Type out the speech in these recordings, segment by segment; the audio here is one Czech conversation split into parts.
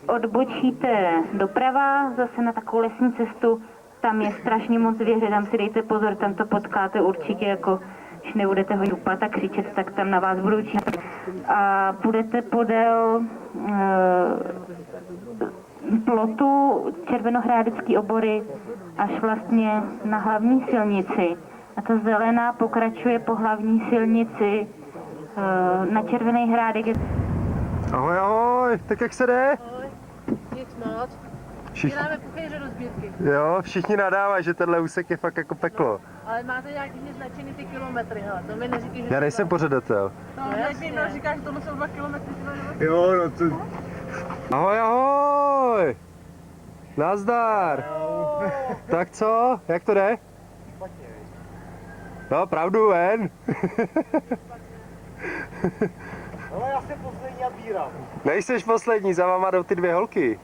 odbočíte doprava, zase na takovou lesní cestu, tam je strašně moc zvěře, tam si dejte pozor, tam to potkáte určitě, jako když nebudete ho dupat a křičet, tak tam na vás budou číst. A půjdete podél plotu Červenohrádecký Obory až vlastně na hlavní silnici. A ta zelená pokračuje po hlavní silnici na Červený Hrádek. Ahoj, ahoj, tak jak se jde? Ahoj, nic moc. Děláme puchéře do sbírky. Jo, všichni nadávají, že tenhle úsek je fakt jako peklo. Ale máte nějaký značený ty kilometry, hele, to mi neříkej, že... Já nejsem pořadatel. No, jasně. No, říkáš, že tohle jsou 2 kilometry. Jo, no to... Ahoj, ahoj! Nazdar! Tak co? Jak to jde? No, pravdu, ven! Ale já jsem poslední a bírám. Nejseš poslední, za váma jdou ty 2 holky.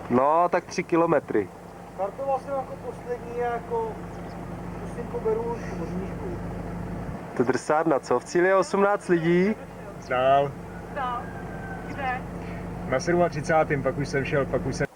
No, tak 3 kilometry. Startoval jsem jako poslední a jako pusinko beru možníšku. To drsárna, co? V cíli je 18 lidí. Dál. Kde? Na 37. pak už jsem šel, pak už jsem...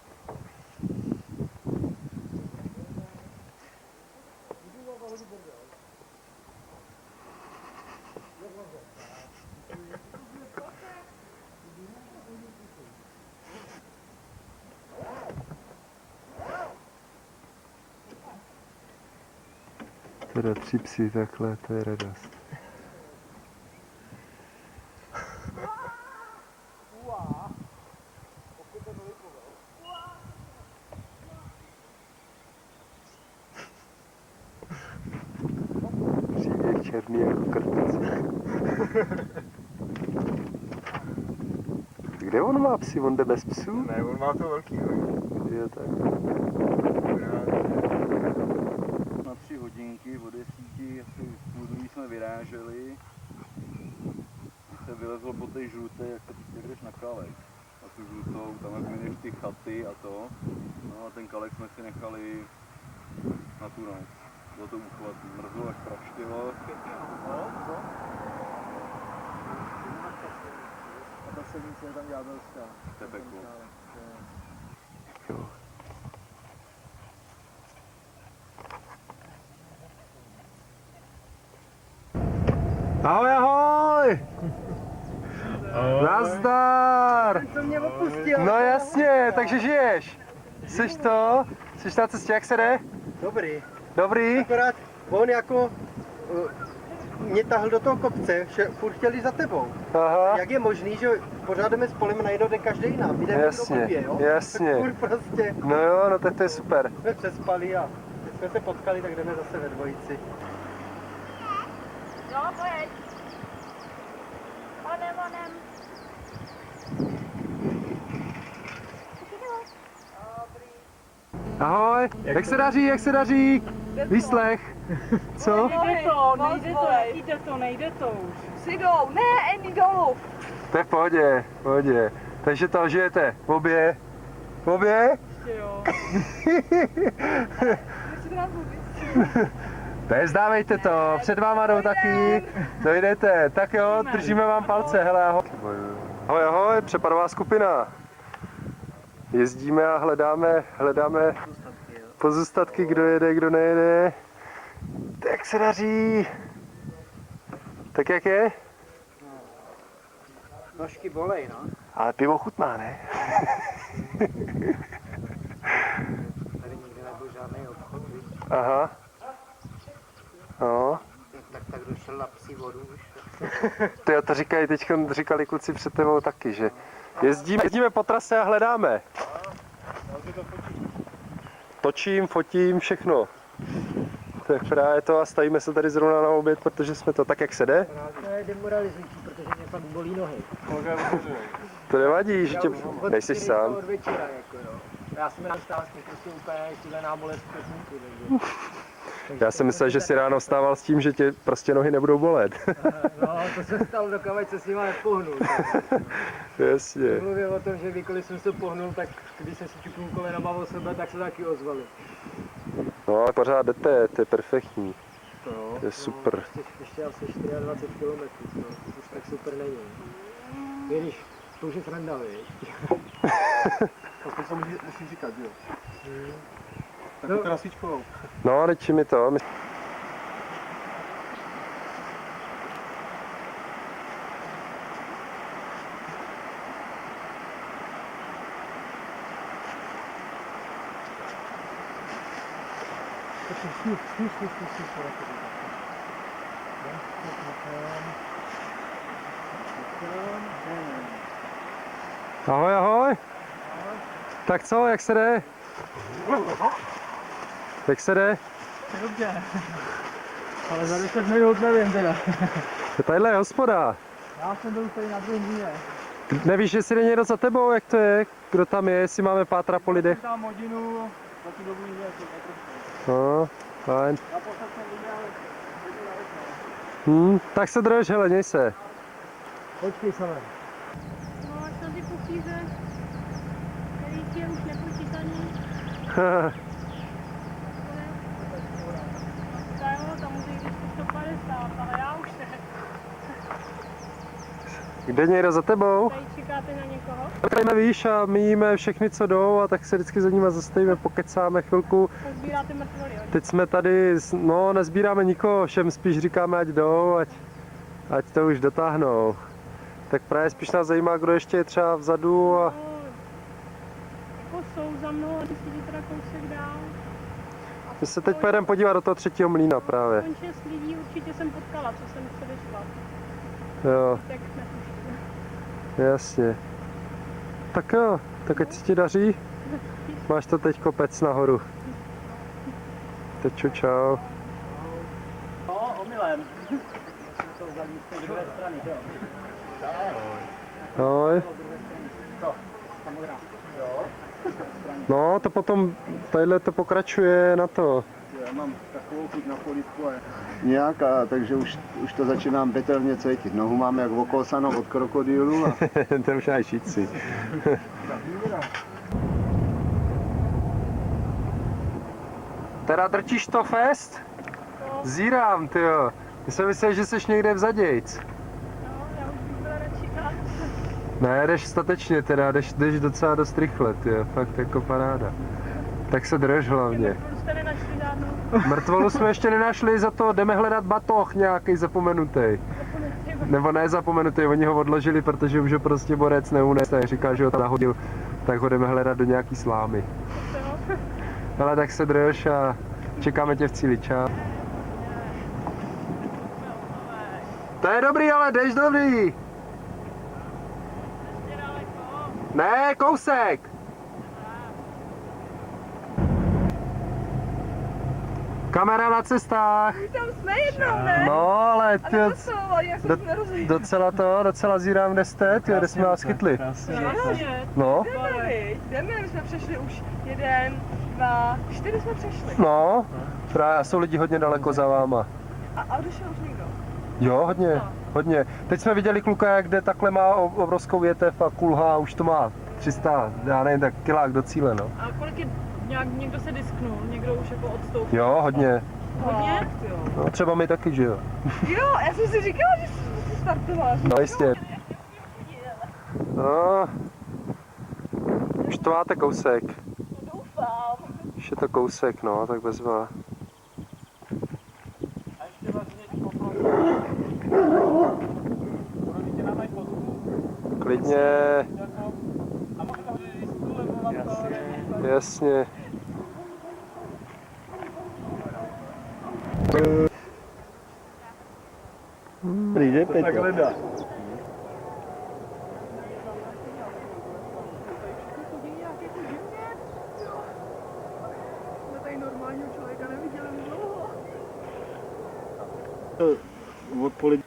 Teda 3 psy takhle, to je radost. Přijde černý jako krtec. Kde on má psy? On jde bez psů? Ne, on má to velký, Jo, tak. Na 3 hodinky od 10, asi půl druhý jsme vyráželi. Se vylezlo po té žluté, jak jdeš na Kalek. A tu žlutou, tam jak mineš ty chaty a to. No a ten Kalek jsme si nechali na tu noc. Bylo to uchvatný, mrzlo až praštilo. A ta sednice je tam ďábelská. To je peklo. Jo. Ahoj, ahoj! Nazdar! Co mě opustil? No jasně, takže žiješ. Jseš to? Jseš na cestě, jak se jde? Dobrý. Dobrý? Akorát on jako mě tahl do toho kopce, že furt chtěli za tebou. Aha, Jak je možný, že pořád jdeme spolem na jedno den každý jinam? Jdeme Jasně, do kopě, jo? jasně. Furt prostě no jo, no tak to je super. jsme přespali a teď jsme se potkali, tak jdeme zase ve dvojici. Jo, pojď. Onem. Ahoj, jak se daří, jak se daří? Výslech. Co? Nejde to už. Sidou, ne, Andy, dolů. To je v pohodě, v pohodě. Takže to žijete v obě? V obě? Jo. Nezdávejte to, před váma jdou taky, dojdete. Tak jo, držíme vám palce, hele ahoj. Ahoj, ahoj, přepadová skupina. Jezdíme a hledáme pozůstatky, kdo jede, kdo nejede. Tak se daří. Tak jak je? Nožky bolej, no. Ale pivo chutná, ne? Tady nikdy nebyl žádný obchod, víš? Aha. No. Tak došel na psí vodu už. Tyjo, to říkali kluci před tebou taky, že jezdíme po trase a hledáme. Točím, fotím, všechno. Tak právě to a stavíme se tady zrovna na oběd, protože jsme to tak, jak se jde. To je demoralizující, protože mě fakt bolí nohy. To nevadí, že tě... Od Nejseš 4 sám. Od večera, jako jo. Já jsem rád stál s tím prostě úplně šílená bolest v prsníku, takže... Já jsem myslel, že si ráno vstával s tím, že tě prostě nohy nebudou bolet. No, to se stalo dokud se s nima nepohnul. Jasně. Mluvím o tom, že kdykoliv jsem se pohnul, tak když jsem si čupnul kolenama o sebe, tak se taky ozvali. No ale pořád jdete, to je perfektní. To je super. Ještě asi 24 km, to už tak super není. Když To už je sranda, viď? To musí říkat, jo. Tak No. to na svíčkovou. No, teď mi to. Ahoj, ahoj. Tak co, jak se jde? Jak se jde? Dobře. Ale za 10 minut nevím teda. Tadyhle je hospoda. Já jsem byl úplně na druhém díle. Nevíš, jestli jde někdo za tebou, jak to je? Kdo tam je, jestli máme pátrat po lidech? Tam hodinu, za tu dobu jde jako No, fajn. Já posled jsem viděl, Tak se drž, hele, měj se. počkej sami. No, až na ty kuchýře, který ti je už nepočítaný. Tam může jít 150, ale já už ne. Kde někdo za tebou? Tady čekáte na někoho? Tady víš a my jíme všechny, co jdou a tak se vždycky za nimi zastavíme, pokecáme chvilku. Tak sbíráte mrtvoly, jo? Teď jsme tady, no nezbíráme nikoho, všem spíš říkáme, ať jdou, ať to už dotáhnou. Tak právě spíš nás zajímá, kdo ještě je třeba vzadu a No, jako jsou za mnou, ale ty sedí teda kousek dál. my se teď pojedeme podívat do toho třetího mlýna právě. Aspoň 6 lidí určitě jsem potkala, co jsem předešla. Jo, Tak netuším. jasně. Tak jo, tak ať se ti daří. Máš to teď kopec nahoru. Teď čau. No, omylem. To zadní z té druhé strany, jo. Ahoj. Ta modrá. No, to potom, tadyhle to pokračuje na to. Já mám takovou chuť na polívku a nějaká, takže už to začínám betelně cítit. Nohu mám jak okolsanou od krokodýlu a To už máš šici. Teda drčíš to fest? Zírám, tyjo. Já jsem myslel, že jsi někde vzadějc. No, já už bych byla radši dál. Ne, jdeš statečně teda, jdeš docela dost rychle, tyjo. Fakt jako paráda. Tak se drž hlavně. Mrtvolu jste nenašli žádnou. Mrtvolu jsme ještě nenašli, za to jdeme hledat batoh nějaký zapomenutý. Nebo ne zapomenutý, oni ho odložili, protože už ho prostě borec neunes, tak říkal, že ho tam nahodil, tak ho jdeme hledat do nějaký slámy. Ale tak se drž a čekáme tě v cíli, čau. To je dobrý, ale jdeš dobrý. Ne, kousek. Kamera na cestách. Tam jsme jednou, ne? No, ale A ty, nedosahovali, jak jsem se nerozumím. docela zírám, kde jste, ty, kde jsme vás chytli. No, Jdeme, viď? Jdeme, my jsme přešli už 1, 2, 4 jsme přešli. no, právě, a jsou lidi hodně daleko za váma. A odešel už někdo. Jo, hodně, hodně. Teď jsme viděli kluka, jak jde takhle má obrovskou větev a kulhá, už to má 300, já nevím, tak kilák do cíle, no. A kolik je, někdo se disknul, někdo už jako odstoupil? Jo, hodně. Hodně? Fakt, jo. No, třeba my taky, že jo. Jo, já jsem si říkala, že jsi startovala. No, jistě. No, už to máte kousek. Doufám. Už je to kousek, no, tak bezva. A ještě vlastně tě máme fotku. Klidně, Jako, a možná hodit disku, nebo vám to není. jasně. přijde Petr. hledá. Jsme tady normálního člověka neviděli už dlouho. Odpoledne.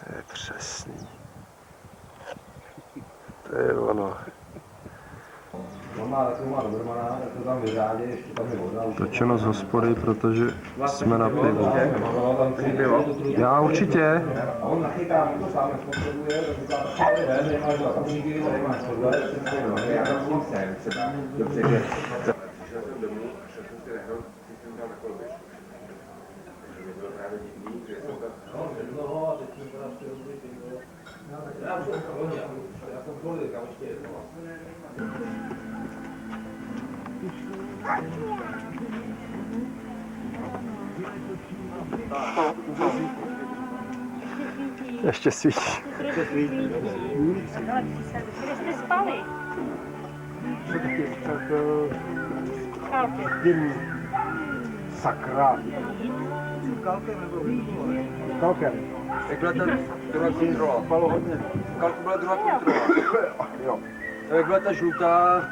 To je přesný. To je ono. Točeno z hospody, protože jsme na pivu. Já určitě. Ještě svítí. Kde jste spali? Sakra. Kalkem. Jak byla ta druhá kontrola? Spalo hodně. Kalku byla druhá kontrola. Jo. Jak byla ta žlutá,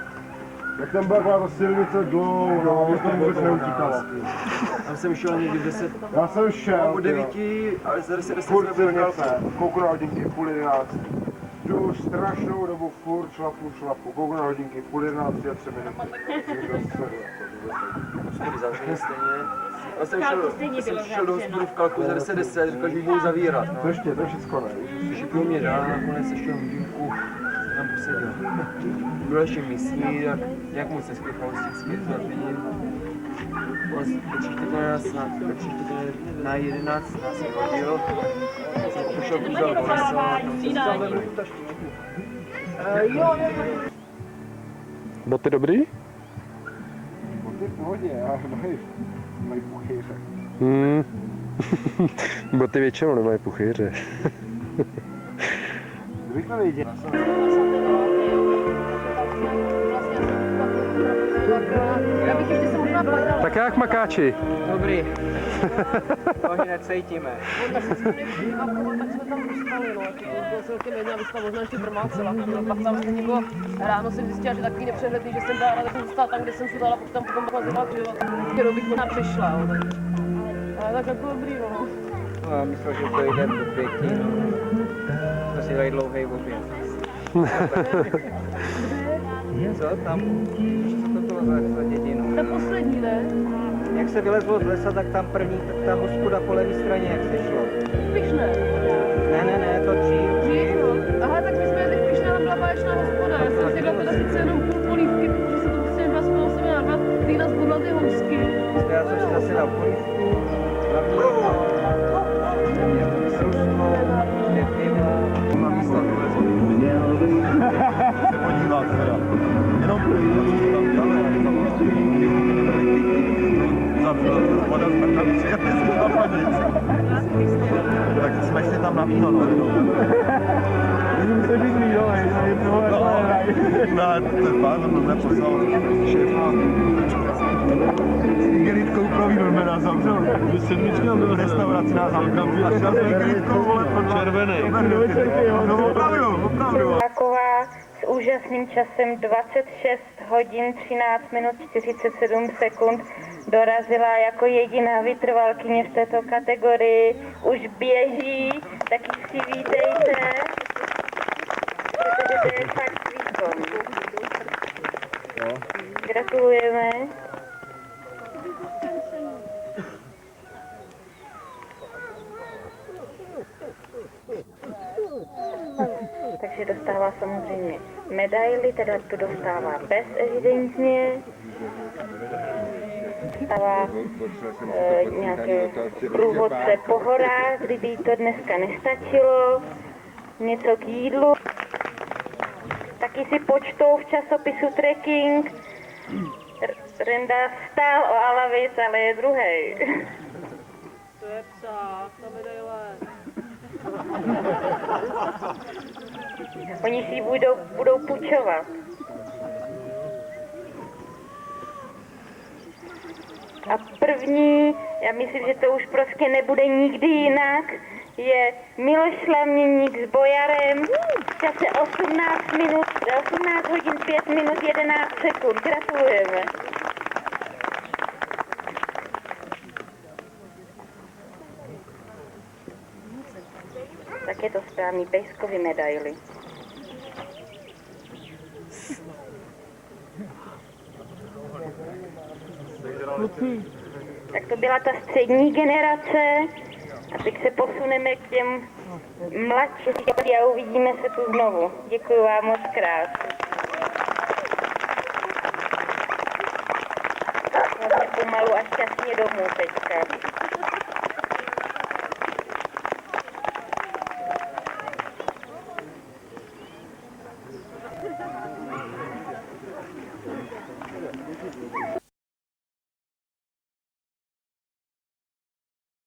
Jak tam byla taková ta silnice dlouho, mě to vůbec neutíkalo. tam jsem šel někdy v 10, Já jsem šel, po 9, ale za 10 furt jsem byl v silnice, Kalku. kouknu na hodinky, 10:30. Jdu strašnou dobu, furt šlapu, kouknu na hodinky, 10:30 a 3 minuty. Hospody zavřený stejně. Já jsem Kalku šel, stejně bylo šel do zavřeno. hospody v Kalku za 10, říkal, že ji budou zavírat. To No. ještě, to je všecko, ne? Všechno mě dá, nakonec ještě hodinku tam poseděl. Byl ještě místní, jak moc se spěchal vždycky zavření. Na 11 nás vyhodil. Jsem pošel kůzel koleso, tam jsem zavřel taštičku. Boty dobrý? Boty v pohodě, ale mají puchýře. Boty většinou nemají puchýře. Kdybych to věděl. Já bych ještě se možná bavila. Tak jak makáči? Dobrý. Nohy necítíme. Tak jsme tam dostali, no. Bylo celkem jedna výstava, možná ještě prmácela. Pak tam stejně bylo, ráno jsem zjistila, že takový nepřehledný, že jsem dála, tak jsem zůstala tam, kde jsem sudala, pak tam potom plazila křiva, kterou bych možná přešla, jo. Ale tak jako dobrý, no. No, já myslel, že to jde do 5. To si dají dlouhý oběd. Co tam? Co to bylo za dědinu? Ta poslední, ne? Jak se vylezlo z lesa, tak tam první, ta hospoda po levé straně, jak se šlo. Pišné. Ne, to dřív. Dřív, no. Aha, tak my jsme jeli v Pišné, tam byla báječná hospoda. Já jsem si dala teda sice jenom půl polívky, protože se to musím dva spolu sebe narvat, ty nás podla ty housky. Já jsem si zase dal polívku, hlavní srusko, dvě piva. Mám místa Se podívat teda. Jenom tak jsme šli tam na víno, no. Musí být víno, ne, ten pán mě poslal šéfa. Igeritkou pro víno mě nás zavřel. Restauraci nás zavřel. A šel s igeritkou, vole, červený. No opravdu. Taková s úžasným časem 26 hodin 13 minut 47 sekund dorazila jako jediná vytrvalkyně v této kategorii. Už běží, taky si vítejte, protože to je fakt výkon. Gratulujeme. Takže dostává samozřejmě medaili, teda tu dostává bez evidentně. Dostává nějaký průvodce po horách, kdyby jí to dneska nestačilo. Něco k jídlu. Taky si počtou v časopisu Trekking. Renda stál o Alavis, ale je druhej. To je psa, ta medaile. Oni si ji budou půjčovat. A první, já myslím, že to už prostě nebude nikdy jinak, je Miloš Slaměník s Bojarem v čase 18 hodin 5 minut 11 sekund. Gratulujeme. Tak je to správný pejskový medaily. Tak to byla ta střední generace a teď se posuneme k těm mladším a uvidíme se tu znovu. Děkuji vám moc krát. Vlastně pomalu a šťastně domů teďka.